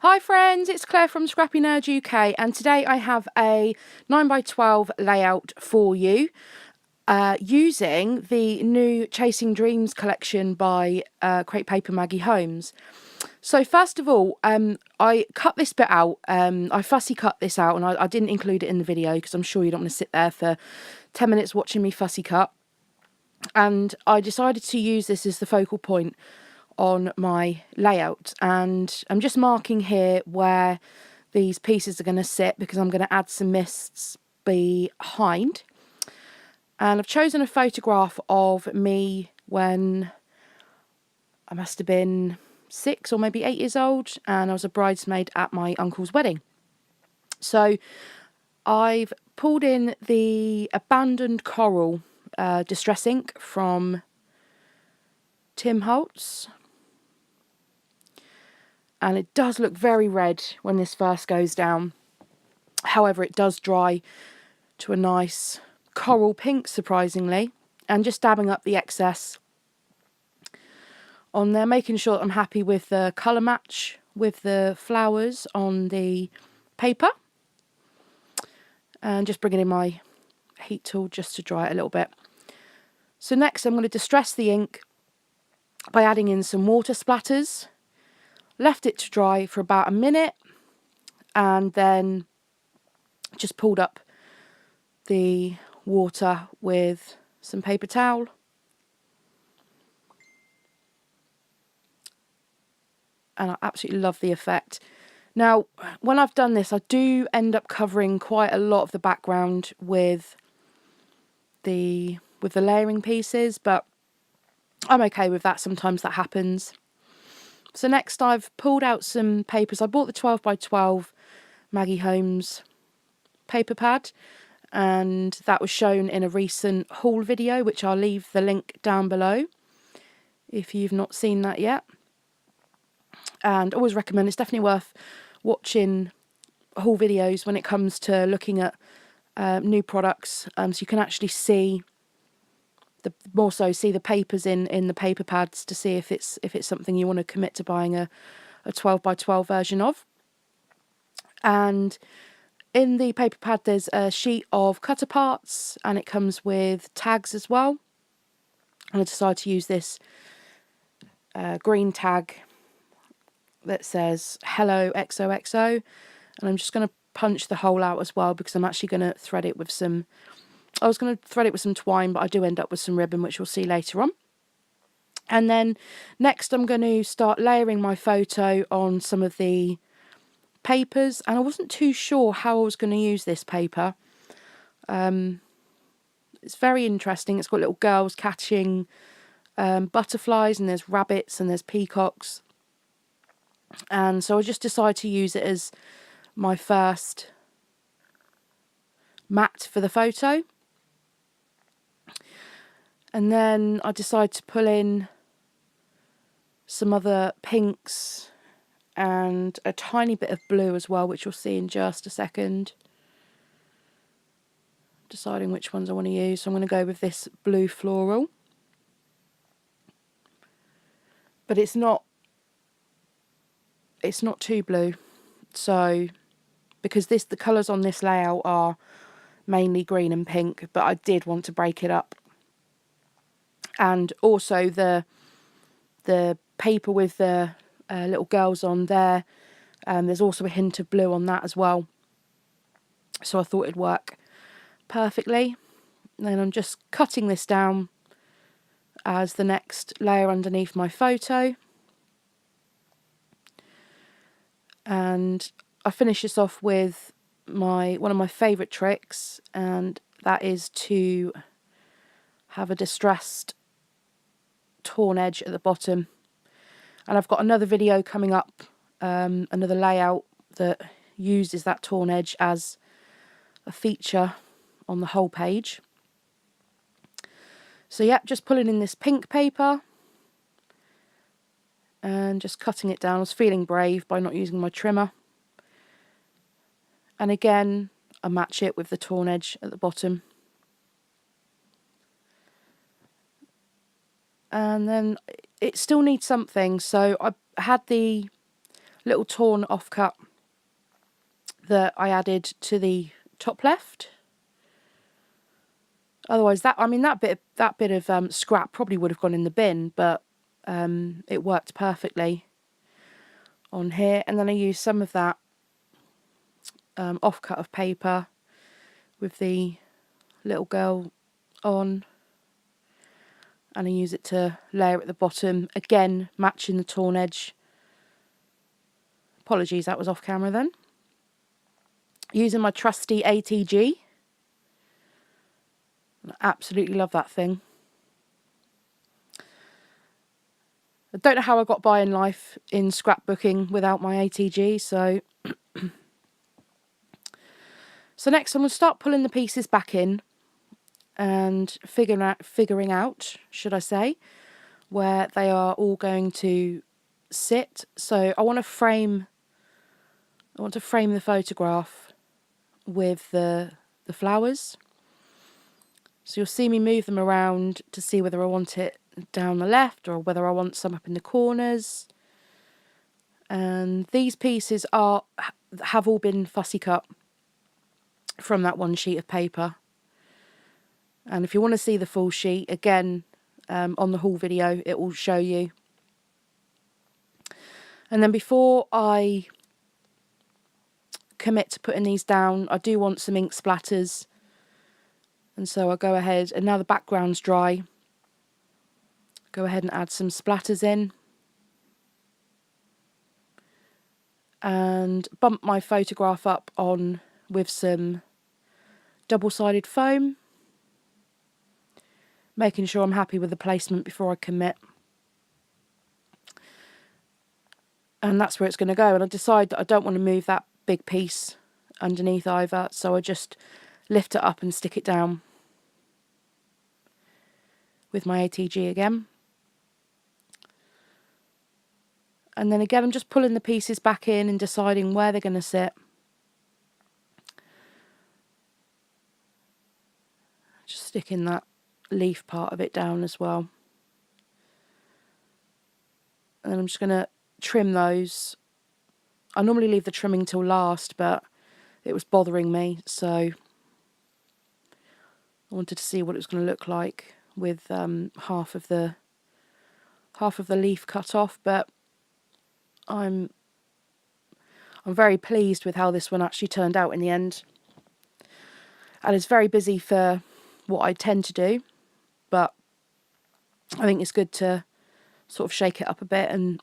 Hi friends, it's Claire from Scrappy Nerd UK, and today I have a 9x12 layout for you using the new Chasing Dreams collection by Create Paper Maggie Holmes. So first of all, I cut this bit out. I fussy cut this out, and I didn't include it in the video because I'm sure you don't want to sit there for 10 minutes watching me fussy cut. And I decided to use this as the focal point on my layout, and I'm just marking here where these pieces are going to sit because I'm going to add some mists behind. And I've chosen a photograph of me when I must have been 6 or maybe 8 years old, and I was a bridesmaid at my uncle's wedding. So I've pulled in the Abandoned Coral Distress ink from Tim Holtz. And it does look very red when this first goes down. However, it does dry to a nice coral pink, surprisingly. And just dabbing up the excess on there, making sure that I'm happy with the colour match with the flowers on the paper. And just bringing in my heat tool just to dry it a little bit. So next I'm going to distress the ink by adding in some water splatters. Left it to dry for about a minute, and then just pulled up the water with some paper towel. And I absolutely love the effect. Now, when I've done this, I do end up covering quite a lot of the background with the layering pieces, but I'm okay with that. Sometimes that happens. So next I've pulled out some papers. I bought the 12x12 Maggie Holmes paper pad, and that was shown in a recent haul video, which I'll leave the link down below if you've not seen that yet. And I always recommend, it's definitely worth watching haul videos when it comes to looking at new products, so you can actually see see the papers in the paper pads to see if it's something you want to commit to buying a 12x12 version of. And in the paper pad there's a sheet of cutter parts, and it comes with tags as well. And I decided to use this green tag that says hello XOXO, and I'm just going to punch the hole out as well because I'm actually going to thread it with some twine, but I do end up with some ribbon, which we'll see later on. And then next I'm going to start layering my photo on some of the papers, and I wasn't too sure how I was going to use this paper. It's very interesting. It's got little girls catching butterflies, and there's rabbits and there's peacocks. And so I just decided to use it as my first mat for the photo. And then I decided to pull in some other pinks and a tiny bit of blue as well, which you'll see in just a second. Deciding which ones I want to use. So I'm going to go with this blue floral. But it's not too blue. So, because the colours on this layout are mainly green and pink, but I did want to break it up. And also the paper with the little girls on there, there's also a hint of blue on that as well. So I thought it'd work perfectly. And then I'm just cutting this down as the next layer underneath my photo. And I finish this off with one of my favourite tricks, and that is to have a distressed torn edge at the bottom. And I've got another video coming up, another layout that uses that torn edge as a feature on the whole page. So yeah, just pulling in this pink paper and just cutting it down. I was feeling brave by not using my trimmer. And again, I match it with the torn edge at the bottom. And then it still needs something, so I had the little torn offcut that I added to the top left. Otherwise, that bit of scrap probably would have gone in the bin, but it worked perfectly on here. And then I used some of that offcut of paper with the little girl on, and I use it to layer at the bottom, again matching the torn edge. Apologies, that was off camera then. Using my trusty ATG. I absolutely love that thing. I don't know how I got by in life in scrapbooking without my ATG, so next I'm going to start pulling the pieces back in and figuring out, should I say, where they are all going to sit. So I want to frame the photograph with the flowers. So you'll see me move them around to see whether I want it down the left or whether I want some up in the corners. And these pieces have all been fussy cut from that one sheet of paper. And if you want to see the full sheet, again, on the haul video, it will show you. And then before I commit to putting these down, I do want some ink splatters. And so I'll go ahead, and now the background's dry, go ahead and add some splatters in. And bump my photograph up on with some double-sided foam, making sure I'm happy with the placement before I commit. And that's where it's going to go. And I decide that I don't want to move that big piece underneath either, so I just lift it up and stick it down with my ATG again. And then again, I'm just pulling the pieces back in and deciding where they're going to sit. Just sticking that leaf part of it down as well. And then I'm just going to trim those. I normally leave the trimming till last, but it was bothering me, so I wanted to see what it was going to look like with half of the leaf cut off. But I'm very pleased with how this one actually turned out in the end. And it's very busy for what I tend to do, but I think it's good to sort of shake it up a bit and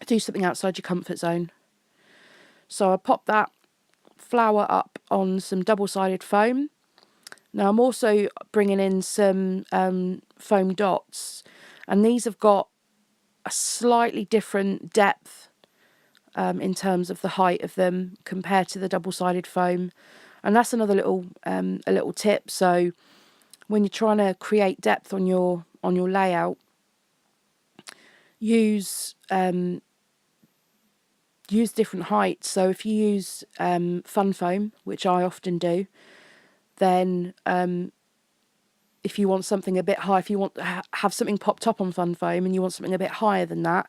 do something outside your comfort zone. So I popped that flower up on some double-sided foam. Now I'm also bringing in some foam dots, and these have got a slightly different depth in terms of the height of them compared to the double-sided foam. And that's another little a little tip. So when you're trying to create depth on your layout, use different heights. So if you use fun foam, which I often do, then if you want something a bit high, if you want to have something popped up on fun foam and you want something a bit higher than that,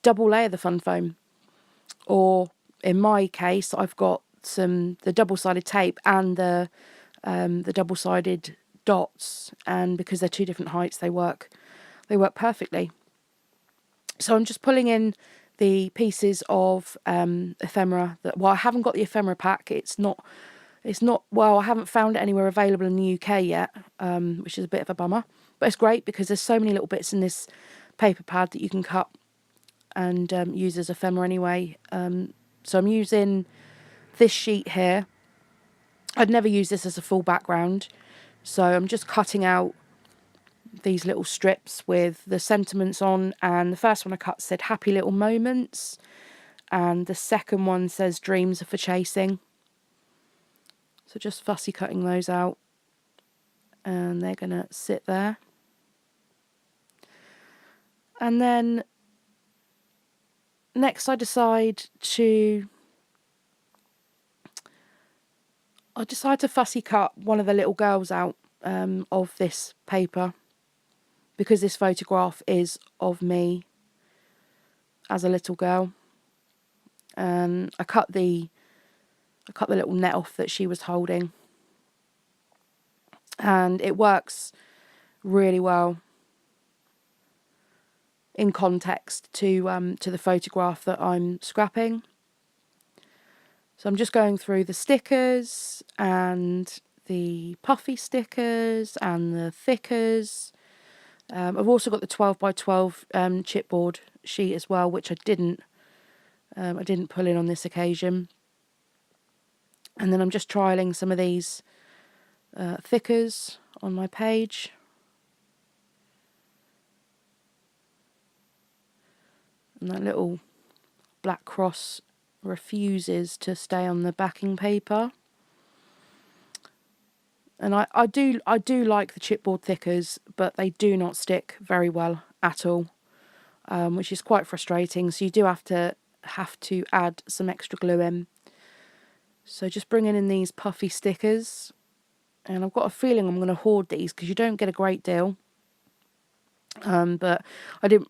double layer the fun foam. Or in my case, I've got the double-sided tape and the double-sided dots, and because they're two different heights, they work perfectly. So I'm just pulling in the pieces of ephemera well, I haven't got the ephemera pack. It's not well, I haven't found it anywhere available in the UK yet, which is a bit of a bummer, but it's great because there's so many little bits in this paper pad that you can cut and use as ephemera anyway. So I'm using this sheet here. I'd never use this as a full background, so I'm just cutting out these little strips with the sentiments on, and the first one I cut said happy little moments, and the second one says dreams are for chasing. So just fussy cutting those out, and they're gonna sit there. And then next I decide to fussy cut one of the little girls out of this paper, because this photograph is of me as a little girl. and I cut the little net off that she was holding, and it works really well in context to the photograph that I'm scrapping. So I'm just going through the stickers and the puffy stickers and the thickers. I've also got the 12 by 12 chipboard sheet as well, which I didn't pull in on this occasion. And then I'm just trialing some of these thickers on my page. And that little black cross refuses to stay on the backing paper. And I do like the chipboard thickers, but they do not stick very well at all, which is quite frustrating. So you do have to add some extra glue in. So just bringing in these puffy stickers, and I've got a feeling I'm going to hoard these because you don't get a great deal. But I didn't.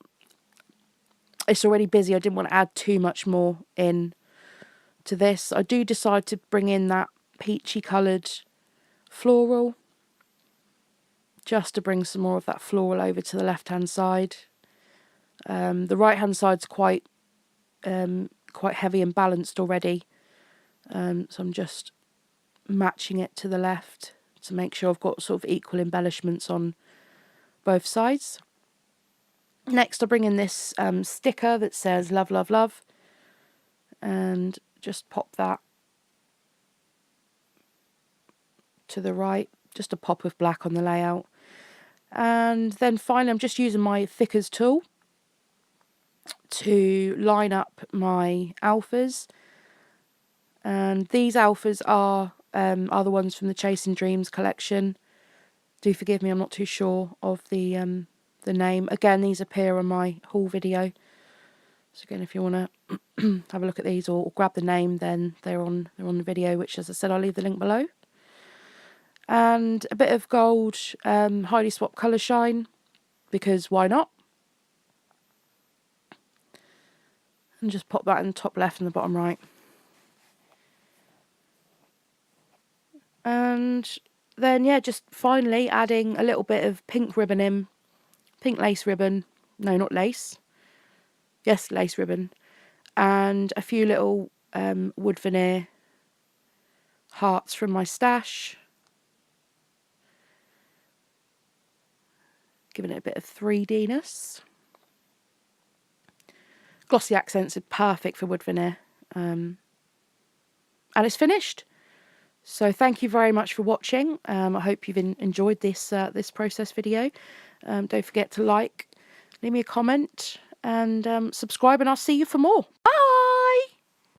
It's already busy. I didn't want to add too much more in to this. I do decide to bring in that peachy coloured floral, just to bring some more of that floral over to the left hand side. The right hand side's quite heavy and balanced already, so I'm just matching it to the left to make sure I've got sort of equal embellishments on both sides. Next, I bring in this sticker that says love, love, love, and just pop that to the right, just a pop of black on the layout. And then finally, I'm just using my thickers tool to line up my alphas. And these alphas are the ones from the Chasing Dreams collection. Do forgive me, I'm not too sure of the name. Again, these appear on my haul video. So again, if you want to have a look at these or grab the name, then they're on the video, which, as I said, I'll leave the link below. And a bit of gold Highly Swap Colour Shine, because why not? And just pop that in the top left and the bottom right. And then, yeah, just finally adding a little bit of pink ribbon in. Pink lace ribbon. No, not lace. Yes, lace ribbon. And a few little wood veneer hearts from my stash. Giving it a bit of 3D-ness. Glossy accents are perfect for wood veneer. And it's finished. So thank you very much for watching. I hope you've enjoyed this process video. Don't forget to like, leave me a comment, and subscribe, and I'll see you for more. Bye!